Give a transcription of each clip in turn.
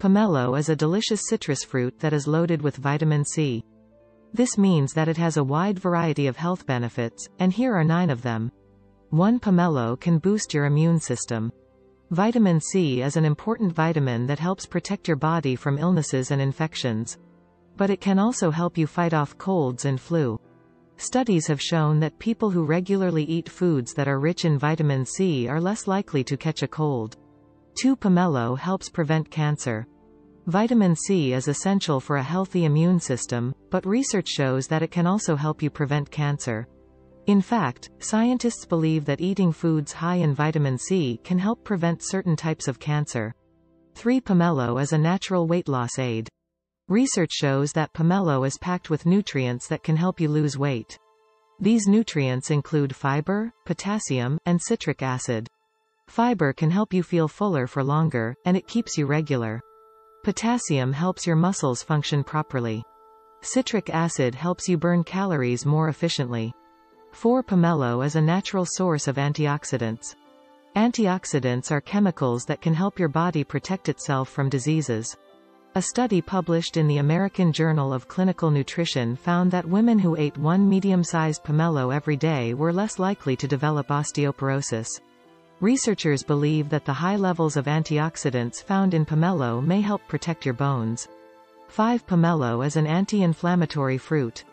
Pomelo is a delicious citrus fruit that is loaded with vitamin C. This means that it has a wide variety of health benefits, and here are 9 of them. 1. Pomelo can boost your immune system. Vitamin C is an important vitamin that helps protect your body from illnesses and infections. But it can also help you fight off colds and flu. Studies have shown that people who regularly eat foods that are rich in vitamin C are less likely to catch a cold. 2. Pomelo helps prevent cancer. Vitamin C is essential for a healthy immune system, but research shows that it can also help you prevent cancer. In fact, scientists believe that eating foods high in vitamin C can help prevent certain types of cancer. 3. Pomelo is a natural weight loss aid. Research shows that pomelo is packed with nutrients that can help you lose weight. These nutrients include fiber, potassium, and citric acid. Fiber can help you feel fuller for longer, and it keeps you regular. Potassium helps your muscles function properly. Citric acid helps you burn calories more efficiently. 4. Pomelo is a natural source of antioxidants. Antioxidants are chemicals that can help your body protect itself from diseases. A study published in the American Journal of Clinical Nutrition found that women who ate 1 medium-sized pomelo every day were less likely to develop osteoporosis. Researchers believe that the high levels of antioxidants found in pomelo may help protect your bones. 5. Pomelo is an anti-inflammatory fruit.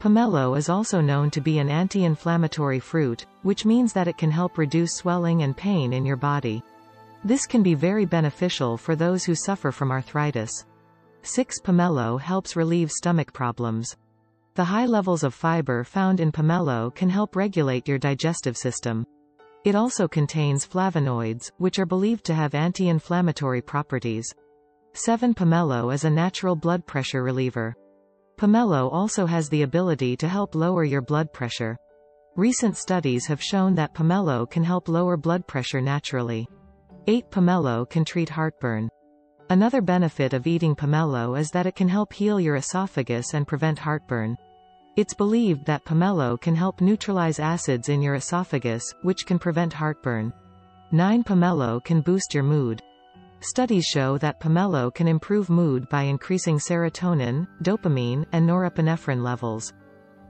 Pomelo is also known to be an anti-inflammatory fruit, which means that it can help reduce swelling and pain in your body. This can be very beneficial for those who suffer from arthritis. 6. Pomelo helps relieve stomach problems. The high levels of fiber found in pomelo can help regulate your digestive system. It also contains flavonoids, which are believed to have anti-inflammatory properties. 7. Pomelo is a natural blood pressure reliever. Pomelo also has the ability to help lower your blood pressure. Recent studies have shown that pomelo can help lower blood pressure naturally. 8. Pomelo can treat heartburn. Another benefit of eating pomelo is that it can help heal your esophagus and prevent heartburn. It's believed that pomelo can help neutralize acids in your esophagus, which can prevent heartburn. 9. Pomelo can boost your mood. Studies show that pomelo can improve mood by increasing serotonin, dopamine, and norepinephrine levels.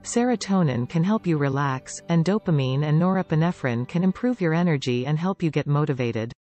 Serotonin can help you relax, and dopamine and norepinephrine can improve your energy and help you get motivated.